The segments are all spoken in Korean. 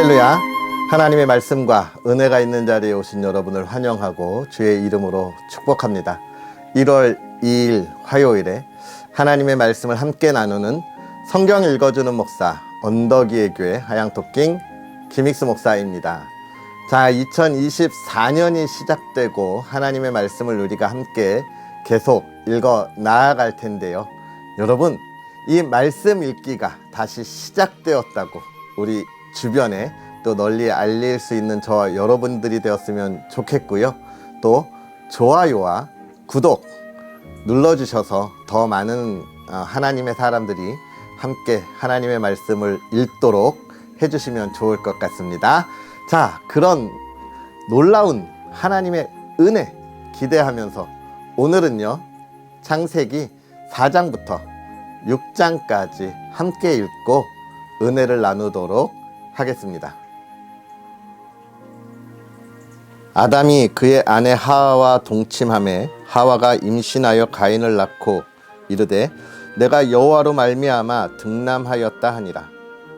할렐루야. 하나님의 말씀과 은혜가 있는 자리에 오신 여러분을 환영하고 주의 이름으로 축복합니다. 1월 2일 화요일에 하나님의 말씀을 함께 나누는 성경 읽어주는 목사 언덕이의 교회 하양토킹 김익수 목사입니다. 자, 2024년이 시작되고 하나님의 말씀을 우리가 함께 계속 읽어 나아갈 텐데요. 여러분, 이 말씀 읽기가 다시 시작되었다고 우리 주변에 또 널리 알릴 수 있는 저와 여러분들이 되었으면 좋겠고요. 또 좋아요와 구독 눌러주셔서 더 많은 하나님의 사람들이 함께 하나님의 말씀을 읽도록 해주시면 좋을 것 같습니다. 자, 그런 놀라운 하나님의 은혜 기대하면서 오늘은요, 창세기 4장부터 6장까지 함께 읽고 은혜를 나누도록 하겠습니다. 아담이 그의 아내 하와와 동침하매 하와가 임신하여 가인을 낳고 이르되 내가 여호와로 말미암아 등남하였다 하니라.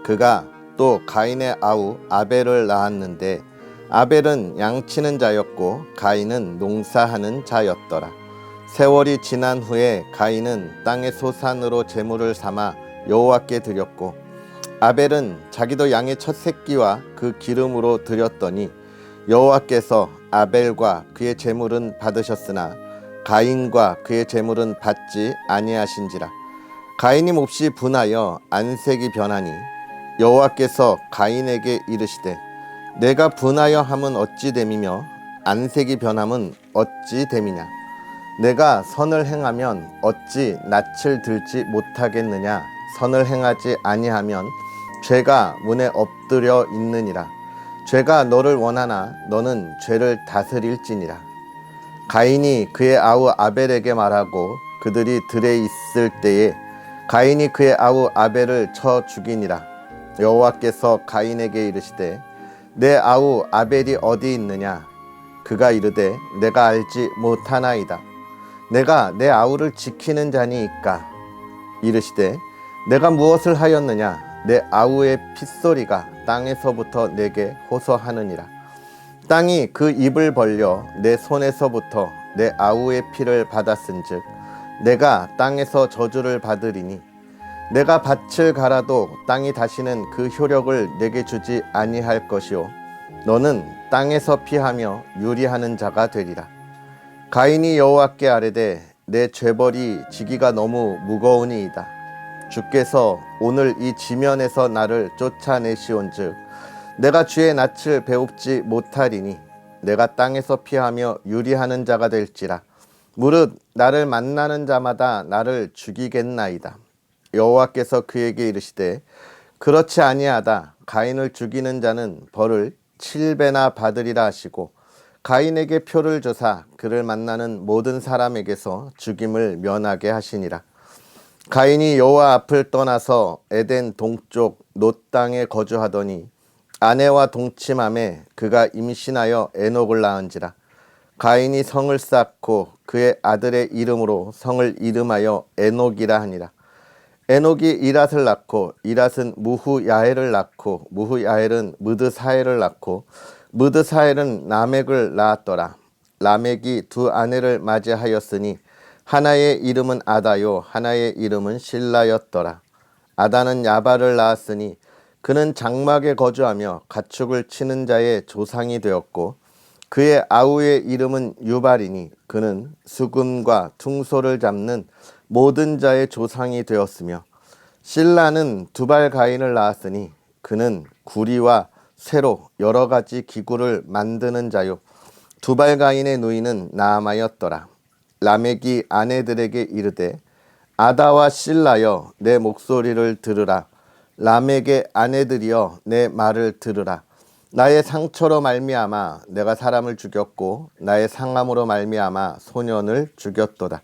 그가 또 가인의 아우 아벨을 낳았는데 아벨은 양치는 자였고 가인은 농사하는 자였더라. 세월이 지난 후에 가인은 땅의 소산으로 제물을 삼아 여호와께 드렸고 아벨은 자기도 양의 첫 새끼와 그 기름으로 드렸더니 여호와께서 아벨과 그의 제물은 받으셨으나 가인과 그의 제물은 받지 아니하신지라. 가인이 몹시 분하여 안색이 변하니 여호와께서 가인에게 이르시되 내가 분하여 함은 어찌 됨이며 안색이 변함은 어찌 됨이냐. 내가 선을 행하면 어찌 낯을 들지 못하겠느냐. 선을 행하지 아니하면 죄가 문에 엎드려 있느니라. 죄가 너를 원하나 너는 죄를 다스릴지니라. 가인이 그의 아우 아벨에게 말하고 그들이 들에 있을 때에 가인이 그의 아우 아벨을 쳐 죽이니라. 여호와께서 가인에게 이르시되 내 아우 아벨이 어디 있느냐. 그가 이르되 내가 알지 못하나이다. 내가 내 아우를 지키는 자니이까. 이르시되 내가 무엇을 하였느냐. 내 아우의 핏소리가 땅에서부터 내게 호소하느니라. 땅이 그 입을 벌려 내 손에서부터 내 아우의 피를 받았은즉 내가 땅에서 저주를 받으리니 내가 밭을 갈아도 땅이 다시는 그 효력을 내게 주지 아니할 것이요 너는 땅에서 피하며 유리하는 자가 되리라. 가인이 여호와께 아뢰되 내 죄벌이 지기가 너무 무거우니이다. 주께서 오늘 이 지면에서 나를 쫓아내시온즉 내가 주의 낯을 배웁지 못하리니 내가 땅에서 피하며 유리하는 자가 될지라. 무릇 나를 만나는 자마다 나를 죽이겠나이다. 여호와께서 그에게 이르시되 그렇지 아니하다. 가인을 죽이는 자는 벌을 7배나 받으리라 하시고 가인에게 표를 주사 그를 만나는 모든 사람에게서 죽임을 면하게 하시니라. 가인이 여호와 앞을 떠나서 에덴 동쪽 놋 땅에 거주하더니 아내와 동침함에 그가 임신하여 에녹을 낳은지라. 가인이 성을 쌓고 그의 아들의 이름으로 성을 이름하여 에녹이라 하니라. 에녹이 이랏을 낳고 이랏은 무후야엘을 낳고 무후야엘은 무드사엘을 낳고 무드사엘은 라멕을 낳았더라. 라멕이 두 아내를 맞이하였으니 하나의 이름은 아다요 하나의 이름은 실라였더라. 아다는 야발을 낳았으니 그는 장막에 거주하며 가축을 치는 자의 조상이 되었고 그의 아우의 이름은 유발이니 그는 수금과 퉁소를 잡는 모든 자의 조상이 되었으며 실라는 두발 가인을 낳았으니 그는 구리와 쇠로 여러 가지 기구를 만드는 자요 두발 가인의 누이는 나아마였더라. 라멕이 아내들에게 이르되 아다와 실라여 내 목소리를 들으라. 라멕의 아내들이여 내 말을 들으라. 나의 상처로 말미암아 내가 사람을 죽였고 나의 상함으로 말미암아 소년을 죽였도다.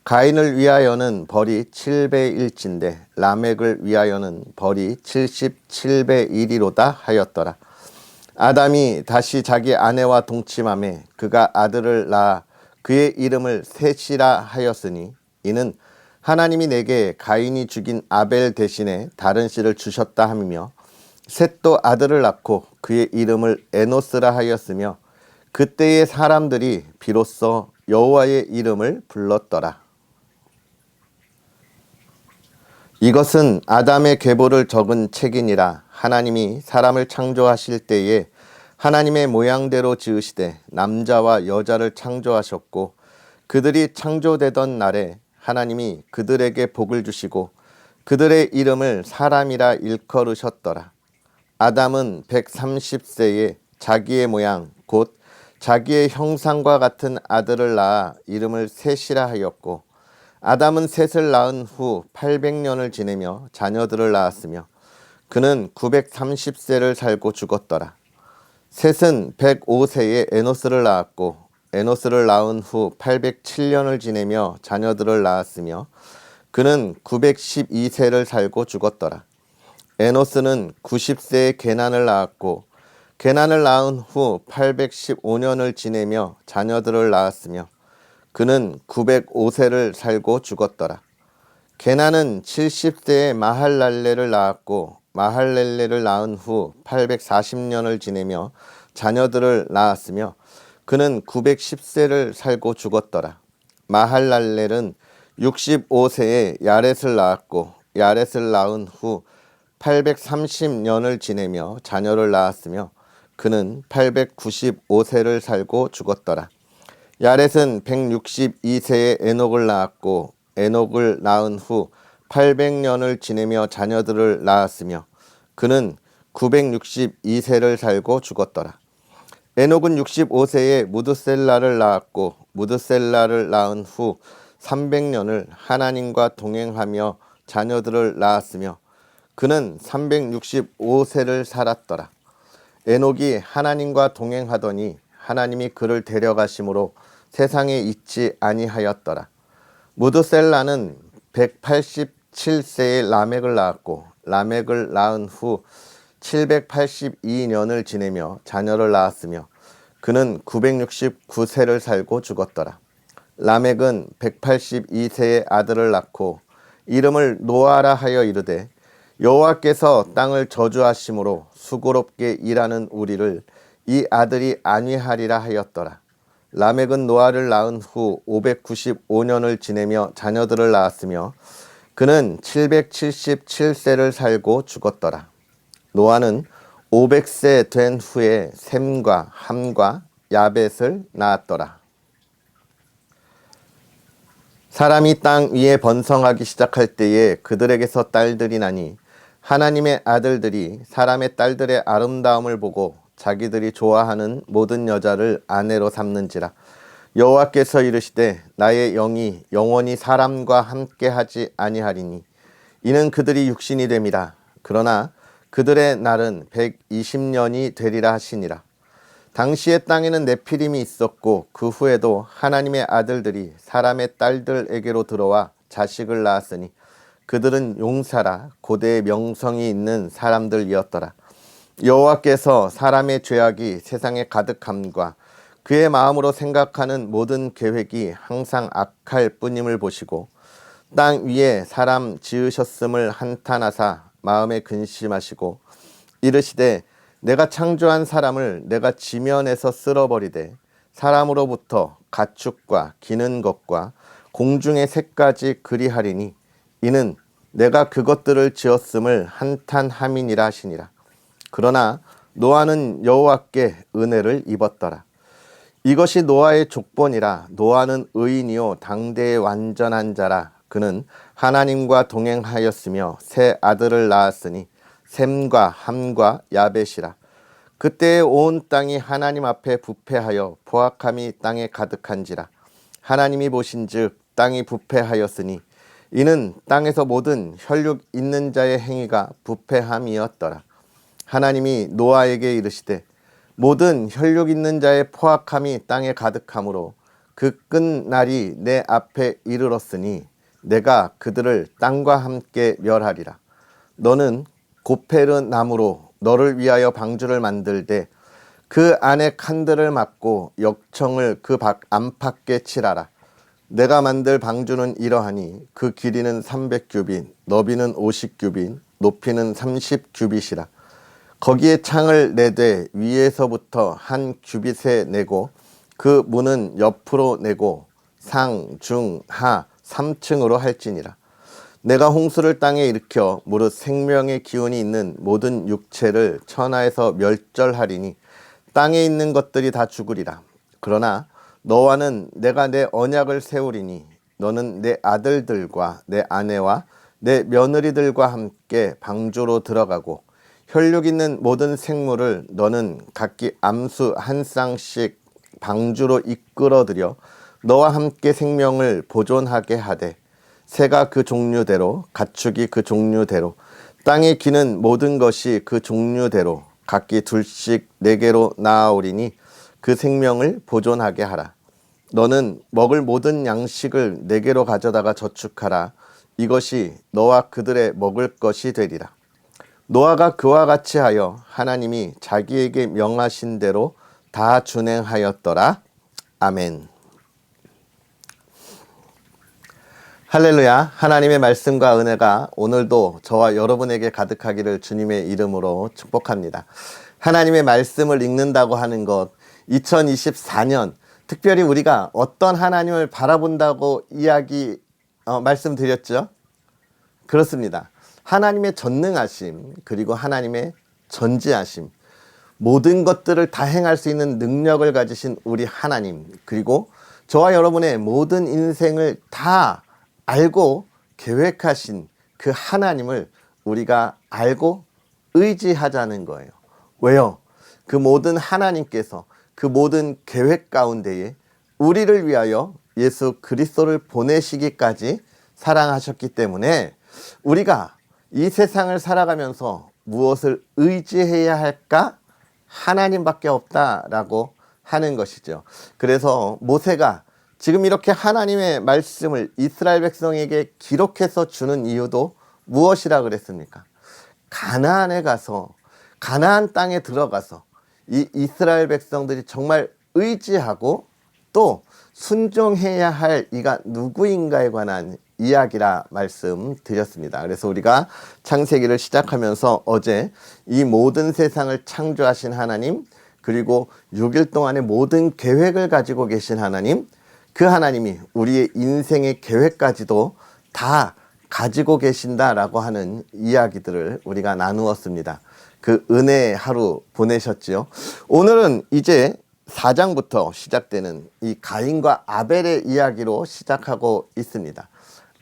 가인을 위하여는 벌이 7배 1인데 라멕을 위하여는 벌이 77배 1이로다 하였더라. 아담이 다시 자기 아내와 동침하매 그가 아들을 낳아 그의 이름을 셋이라 하였으니 이는 하나님이 내게 가인이 죽인 아벨 대신에 다른 씨를 주셨다 함이며 셋도 아들을 낳고 그의 이름을 에노스라 하였으며 그때의 사람들이 비로소 여호와의 이름을 불렀더라. 이것은 아담의 계보를 적은 책이니라. 하나님이 사람을 창조하실 때에 하나님의 모양대로 지으시되 남자와 여자를 창조하셨고 그들이 창조되던 날에 하나님이 그들에게 복을 주시고 그들의 이름을 사람이라 일컬으셨더라. 아담은 130세에 자기의 모양 곧 자기의 형상과 같은 아들을 낳아 이름을 셋이라 하였고 아담은 셋을 낳은 후 800년을 지내며 자녀들을 낳았으며 그는 930세를 살고 죽었더라. 셋은 105세에 에노스를 낳았고 에노스를 낳은 후 807년을 지내며 자녀들을 낳았으며 그는 912세를 살고 죽었더라. 에노스는 90세에 게난을 낳았고 게난을 낳은 후 815년을 지내며 자녀들을 낳았으며 그는 905세를 살고 죽었더라. 게난은 70세에 마할랄레를 낳았고 마할렐레를 낳은 후 840년을 지내며 자녀들을 낳았으며 그는 910세를 살고 죽었더라. 마할랄렐은 65세에 야렛을 낳았고 야렛을 낳은 후 830년을 지내며 자녀를 낳았으며 그는 895세를 살고 죽었더라. 야렛은 162세에 에녹을 낳았고 에녹을 낳은 후 800년을 지내며 자녀들을 낳았으며 그는 962세를 살고 죽었더라. 에녹은 65세에 무드셀라를 낳았고 무드셀라를 낳은 후 300년을 하나님과 동행하며 자녀들을 낳았으며 그는 365세를 살았더라. 에녹이 하나님과 동행하더니 하나님이 그를 데려가심으로 세상에 있지 아니하였더라. 무드셀라는 187세에 라멕을 낳았고 라멕을 낳은 후 782년을 지내며 자녀를 낳았으며 그는 969세를 살고 죽었더라. 라멕은 182세에 아들을 낳고 이름을 노아라 하여 이르되 여호와께서 땅을 저주하심으로 수고롭게 일하는 우리를 이 아들이 안위하리라 하였더라. 라멕은 노아를 낳은 후 595년을 지내며 자녀들을 낳았으며 그는 777세를 살고 죽었더라. 노아는 500세 된 후에 셈과 함과 야벳을 낳았더라. 사람이 땅 위에 번성하기 시작할 때에 그들에게서 딸들이 나니 하나님의 아들들이 사람의 딸들의 아름다움을 보고 자기들이 좋아하는 모든 여자를 아내로 삼는지라. 여호와께서 이르시되 나의 영이 영원히 사람과 함께하지 아니하리니 이는 그들이 육신이 됨이라. 그러나 그들의 날은 120년이 되리라 하시니라. 당시에 땅에는 네피림이 있었고 그 후에도 하나님의 아들들이 사람의 딸들에게로 들어와 자식을 낳았으니 그들은 용사라 고대의 명성이 있는 사람들이었더라. 여호와께서 사람의 죄악이 세상에 가득함과 그의 마음으로 생각하는 모든 계획이 항상 악할 뿐임을 보시고 땅 위에 사람 지으셨음을 한탄하사 마음에 근심하시고 이르시되 내가 창조한 사람을 내가 지면에서 쓸어버리되 사람으로부터 가축과 기는 것과 공중의 새까지 그리하리니 이는 내가 그것들을 지었음을 한탄함이니라 하시니라. 그러나 노아는 여호와께 은혜를 입었더라. 이것이 노아의 족본이라. 노아는 의인이요 당대의 완전한 자라. 그는 하나님과 동행하였으며 세 아들을 낳았으니 셈과 함과 야벳이라. 그때에 온 땅이 하나님 앞에 부패하여 포악함이 땅에 가득한지라. 하나님이 보신즉 땅이 부패하였으니 이는 땅에서 모든 혈육 있는 자의 행위가 부패함이었더라. 하나님이 노아에게 이르시되 모든 혈육 있는 자의 포악함이 땅에 가득하므로 그 끝날이 내 앞에 이르렀으니 내가 그들을 땅과 함께 멸하리라. 너는 고페르 나무로 너를 위하여 방주를 만들되 그 안에 칸들을 막고 역청을 그 안팎에 칠하라. 내가 만들 방주는 이러하니 그 길이는 300규빗, 너비는 50규빗, 높이는 30규빗이라. 거기에 창을 내되 위에서부터 한 규빗에 내고 그 문은 옆으로 내고 상, 중, 하 3층으로 할지니라. 내가 홍수를 땅에 일으켜 무릇 생명의 기운이 있는 모든 육체를 천하에서 멸절하리니 땅에 있는 것들이 다 죽으리라. 그러나 너와는 내가 내 언약을 세우리니 너는 내 아들들과 내 아내와 내 며느리들과 함께 방주로 들어가고 혈육 있는 모든 생물을 너는 각기 암수 한 쌍씩 방주로 이끌어들여 너와 함께 생명을 보존하게 하되 새가 그 종류대로 가축이 그 종류대로 땅에 기는 모든 것이 그 종류대로 각기 둘씩 네개로 나아오리니 그 생명을 보존하게 하라. 너는 먹을 모든 양식을 네개로 가져다가 저축하라. 이것이 너와 그들의 먹을 것이 되리라. 노아가 그와 같이 하여 하나님이 자기에게 명하신 대로 다 준행하였더라. 아멘. 할렐루야. 하나님의 말씀과 은혜가 오늘도 저와 여러분에게 가득하기를 주님의 이름으로 축복합니다. 하나님의 말씀을 읽는다고 하는 것, 2024년 특별히 우리가 어떤 하나님을 바라본다고 말씀드렸죠? 그렇습니다. 하나님의 전능하심, 그리고 하나님의 전지하심, 모든 것들을 다 행할 수 있는 능력을 가지신 우리 하나님, 그리고 저와 여러분의 모든 인생을 다 알고 계획하신 그 하나님을 우리가 알고 의지하자는 거예요. 왜요? 그 모든 하나님께서 그 모든 계획 가운데에 우리를 위하여 예수 그리스도를 보내시기까지 사랑하셨기 때문에 우리가 이 세상을 살아가면서 무엇을 의지해야 할까? 하나님밖에 없다라고 하는 것이죠. 그래서 모세가 지금 이렇게 하나님의 말씀을 이스라엘 백성에게 기록해서 주는 이유도 무엇이라 그랬습니까? 가나안에 가서, 가나안 땅에 들어가서 이 이스라엘 백성들이 정말 의지하고 또 순종해야 할 이가 누구인가에 관한 이야기라 말씀드렸습니다. 그래서 우리가 창세기를 시작하면서 어제 이 모든 세상을 창조하신 하나님, 그리고 6일 동안의 모든 계획을 가지고 계신 하나님, 그 하나님이 우리의 인생의 계획까지도 다 가지고 계신다라고 하는 이야기들을 우리가 나누었습니다. 그 은혜의 하루 보내셨지요. 오늘은 이제 4장부터 시작되는 이 가인과 아벨의 이야기로 시작하고 있습니다.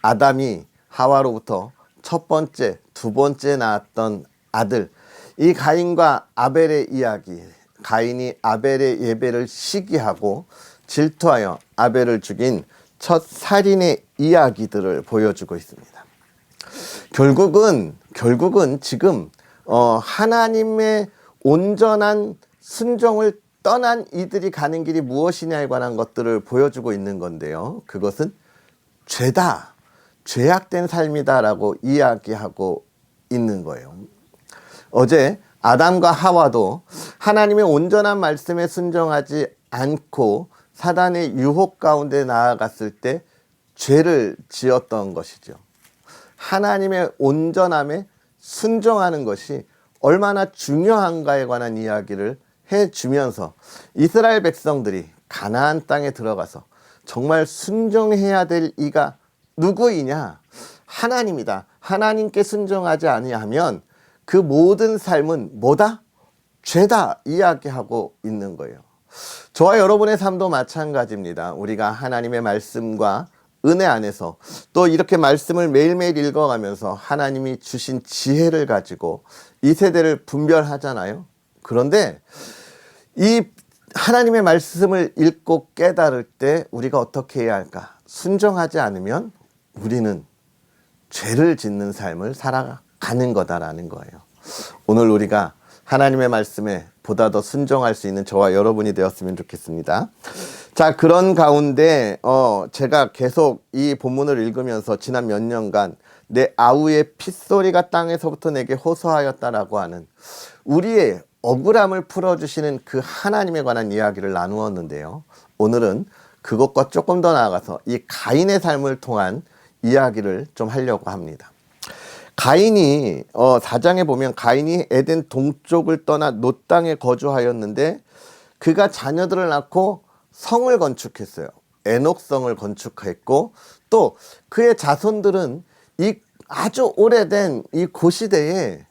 아담이 하와로부터 첫 번째, 두 번째 낳았던 아들, 이 가인과 아벨의 이야기, 가인이 아벨의 예배를 시기하고 질투하여 아벨을 죽인 첫 살인의 이야기들을 보여주고 있습니다. 결국은 지금 하나님의 온전한 순종을 떠난 이들이 가는 길이 무엇이냐에 관한 것들을 보여주고 있는 건데요. 그것은 죄다, 죄악된 삶이다 라고 이야기하고 있는 거예요. 어제 아담과 하와도 하나님의 온전한 말씀에 순종하지 않고 사단의 유혹 가운데 나아갔을 때 죄를 지었던 것이죠. 하나님의 온전함에 순종하는 것이 얼마나 중요한가에 관한 이야기를 해주면서 이스라엘 백성들이 가나안 땅에 들어가서 정말 순종해야 될 이가 누구이냐? 하나님이다. 하나님께 순종하지 아니하면 그 모든 삶은 뭐다? 죄다 이야기하고 있는 거예요. 저와 여러분의 삶도 마찬가지입니다. 우리가 하나님의 말씀과 은혜 안에서 또 이렇게 말씀을 매일매일 읽어가면서 하나님이 주신 지혜를 가지고 이 세대를 분별하잖아요. 그런데 이 하나님의 말씀을 읽고 깨달을 때 우리가 어떻게 해야 할까? 순종하지 않으면 우리는 죄를 짓는 삶을 살아가는 거다라는 거예요. 오늘 우리가 하나님의 말씀에 보다 더 순종할 수 있는 저와 여러분이 되었으면 좋겠습니다. 자, 그런 가운데 제가 계속 이 본문을 읽으면서 지난 몇 년간 내 아우의 핏소리가 땅에서부터 내게 호소하였다라고 하는 우리의 억울함을 풀어주시는 그 하나님에 관한 이야기를 나누었는데요. 오늘은 그것과 조금 더 나아가서 이 가인의 삶을 통한 이야기를 좀 하려고 합니다. 가인이 4장에 보면 가인이 에덴 동쪽을 떠나 놋 땅에 거주하였는데 그가 자녀들을 낳고 성을 건축했어요. 에녹성을 건축했고 또 그의 자손들은 이 아주 오래된 이 고시대에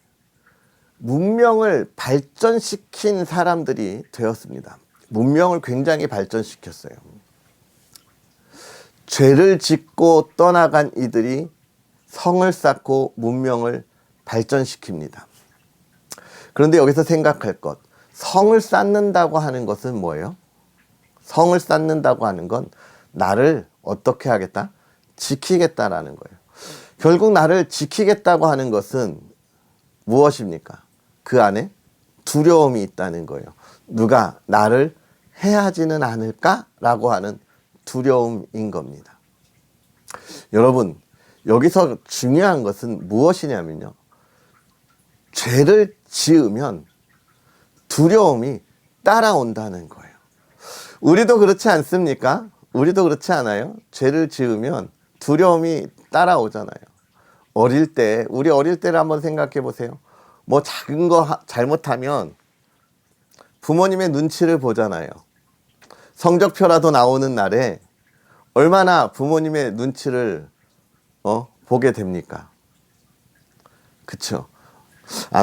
문명을 발전시킨 사람들이 되었습니다. 문명을 굉장히 발전시켰어요. 죄를 짓고 떠나간 이들이 성을 쌓고 문명을 발전시킵니다. 그런데 여기서 생각할 것, 성을 쌓는다고 하는 것은 뭐예요? 성을 쌓는다고 하는 건 나를 어떻게 하겠다? 지키겠다라는 거예요. 결국 나를 지키겠다고 하는 것은 무엇입니까? 그 안에 두려움이 있다는 거예요. 누가 나를 해하지는 않을까라고 하는 두려움인 겁니다. 여러분, 여기서 중요한 것은 무엇이냐면요. 죄를 지으면 두려움이 따라온다는 거예요. 우리도 그렇지 않습니까? 우리도 그렇지 않아요? 죄를 지으면 두려움이 따라오잖아요. 우리 어릴 때를 한번 생각해 보세요. 뭐 작은 거 잘못하면 부모님의 눈치를 보잖아요. 성적표라도 나오는 날에 얼마나 부모님의 눈치를 보게 됩니까? 그쵸?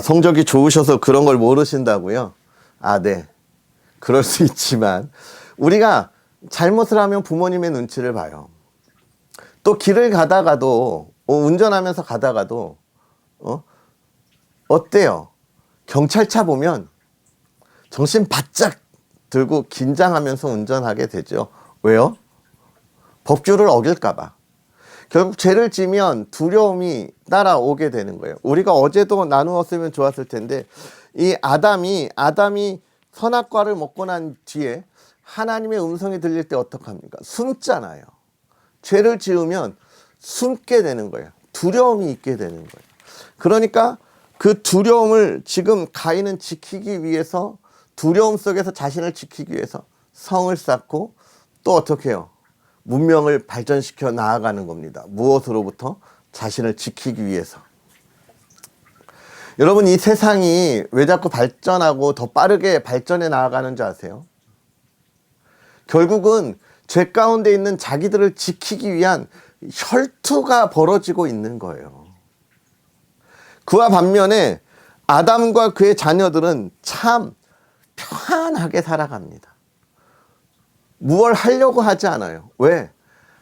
성적이 좋으셔서 그런 걸 모르신다고요? 네. 그럴 수 있지만 우리가 잘못을 하면 부모님의 눈치를 봐요. 또 길을 가다가도 운전하면서 가다가도 어때요? 경찰차 보면 정신 바짝 들고 긴장하면서 운전하게 되죠. 왜요? 법규를 어길까 봐. 결국 죄를 지면 두려움이 따라오게 되는 거예요. 우리가 어제도 나누었으면 좋았을 텐데 이 아담이 선악과를 먹고 난 뒤에 하나님의 음성이 들릴 때 어떡합니까? 숨잖아요. 죄를 지으면 숨게 되는 거예요. 두려움이 있게 되는 거예요. 그러니까 그 두려움을 지금 가인은 지키기 위해서 두려움 속에서 자신을 지키기 위해서 성을 쌓고 또 어떻게 해요? 문명을 발전시켜 나아가는 겁니다. 무엇으로부터? 자신을 지키기 위해서. 여러분, 이 세상이 왜 자꾸 발전하고 더 빠르게 발전해 나아가는 줄 아세요? 결국은 죄 가운데 있는 자기들을 지키기 위한 혈투가 벌어지고 있는 거예요. 그와 반면에 아담과 그의 자녀들은 참 편하게 살아갑니다. 무얼 하려고 하지 않아요. 왜?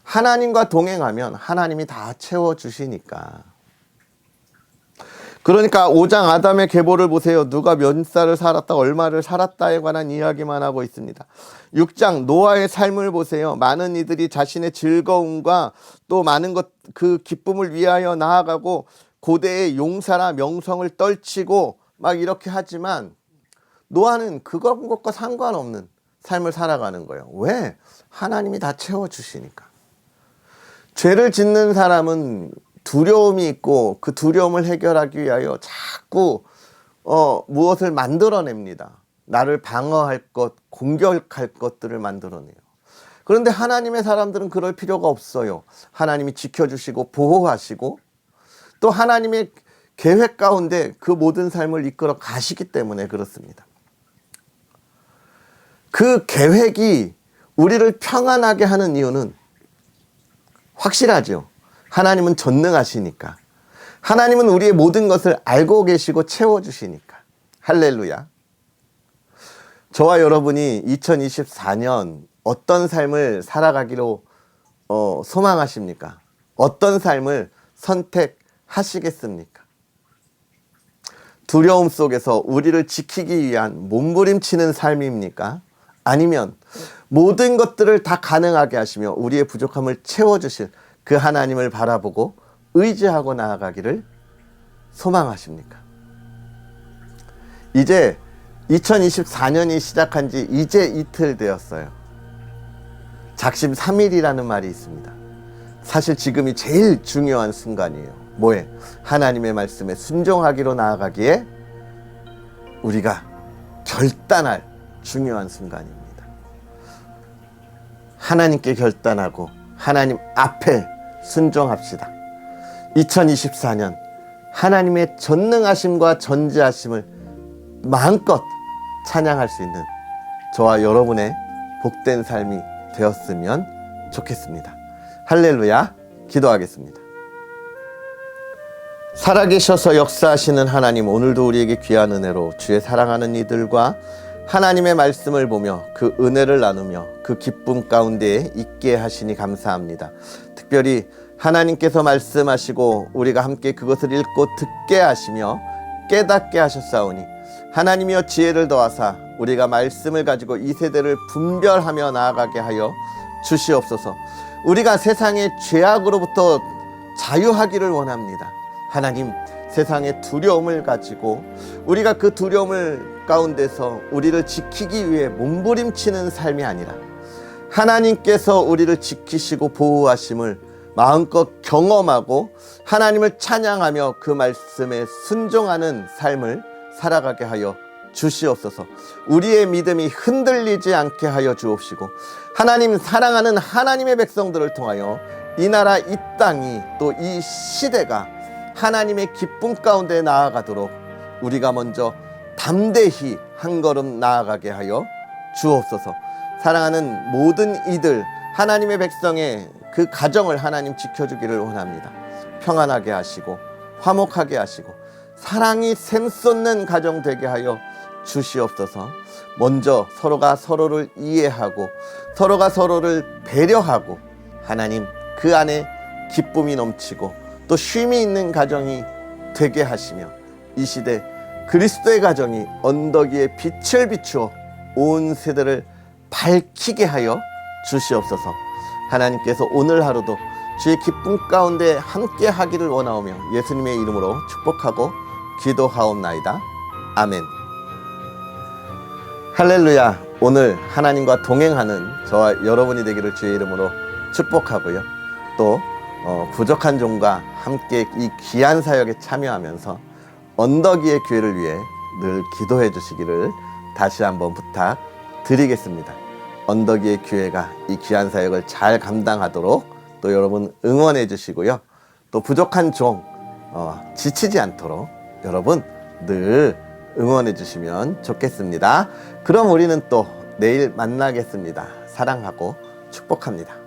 하나님과 동행하면 하나님이 다 채워주시니까. 그러니까 5장 아담의 계보를 보세요. 누가 몇 살을 살았다, 얼마를 살았다에 관한 이야기만 하고 있습니다. 6장 노아의 삶을 보세요. 많은 이들이 자신의 즐거움과 또 많은 그 기쁨을 위하여 나아가고 고대의 용사라 명성을 떨치고 막 이렇게 하지만 노아는 그것과 상관없는 삶을 살아가는 거예요. 왜? 하나님이 다 채워주시니까. 죄를 짓는 사람은 두려움이 있고 그 두려움을 해결하기 위하여 자꾸 무엇을 만들어냅니다. 나를 방어할 것, 공격할 것들을 만들어내요. 그런데 하나님의 사람들은 그럴 필요가 없어요. 하나님이 지켜주시고 보호하시고 또 하나님의 계획 가운데 그 모든 삶을 이끌어 가시기 때문에 그렇습니다. 그 계획이 우리를 평안하게 하는 이유는 확실하죠. 하나님은 전능하시니까. 하나님은 우리의 모든 것을 알고 계시고 채워주시니까. 할렐루야. 저와 여러분이 2024년 어떤 삶을 살아가기로 소망하십니까? 어떤 삶을 선택하시겠습니까? 두려움 속에서 우리를 지키기 위한 몸부림치는 삶입니까? 아니면 모든 것들을 다 가능하게 하시며 우리의 부족함을 채워주실 그 하나님을 바라보고 의지하고 나아가기를 소망하십니까? 이제 2024년이 시작한 지 이제 이틀 되었어요. 작심 3일이라는 말이 있습니다. 사실 지금이 제일 중요한 순간이에요. 뭐에? 하나님의 말씀에 순종하기로 나아가기에 우리가 결단할 중요한 순간입니다. 하나님께 결단하고 하나님 앞에 순종합시다. 2024년 하나님의 전능하심과 전지하심을 마음껏 찬양할 수 있는 저와 여러분의 복된 삶이 되었으면 좋겠습니다. 할렐루야. 기도하겠습니다. 살아계셔서 역사하시는 하나님, 오늘도 우리에게 귀한 은혜로 주의 사랑하는 이들과 하나님의 말씀을 보며 그 은혜를 나누며 그 기쁨 가운데에 있게 하시니 감사합니다. 특별히 하나님께서 말씀하시고 우리가 함께 그것을 읽고 듣게 하시며 깨닫게 하셨사오니 하나님이여 지혜를 더하사 우리가 말씀을 가지고 이 세대를 분별하며 나아가게 하여 주시옵소서. 우리가 세상의 죄악으로부터 자유하기를 원합니다. 하나님, 세상의 두려움을 가지고 우리가 그 두려움을 가운데서 우리를 지키기 위해 몸부림치는 삶이 아니라 하나님께서 우리를 지키시고 보호하심을 마음껏 경험하고 하나님을 찬양하며 그 말씀에 순종하는 삶을 살아가게 하여 주시옵소서. 우리의 믿음이 흔들리지 않게 하여 주옵시고 하나님 사랑하는 하나님의 백성들을 통하여 이 나라 이 땅이 또 이 시대가 하나님의 기쁨 가운데 나아가도록 우리가 먼저 담대히 한 걸음 나아가게 하여 주옵소서. 사랑하는 모든 이들 하나님의 백성의 그 가정을 하나님 지켜주기를 원합니다. 평안하게 하시고 화목하게 하시고 사랑이 샘솟는 가정 되게 하여 주시옵소서. 먼저 서로가 서로를 이해하고 서로가 서로를 배려하고 하나님 그 안에 기쁨이 넘치고 또 쉼이 있는 가정이 되게 하시며 이 시대 그리스도의 가정이 언덕 위에 빛을 비추어 온 세대를 밝히게 하여 주시옵소서. 하나님께서 오늘 하루도 주의 기쁨 가운데 함께 하기를 원하오며 예수님의 이름으로 축복하고 기도하옵나이다. 아멘. 할렐루야. 오늘 하나님과 동행하는 저와 여러분이 되기를 주의 이름으로 축복하고요. 또 부족한 종과 함께 이 귀한 사역에 참여하면서 언덕 위의 교회를 위해 늘 기도해 주시기를 다시 한번 부탁드리겠습니다. 언덕 위의 교회가 이 귀한 사역을 잘 감당하도록 또 여러분 응원해 주시고요. 또 부족한 종 지치지 않도록 여러분 늘 응원해 주시면 좋겠습니다. 그럼 우리는 또 내일 만나겠습니다. 사랑하고 축복합니다.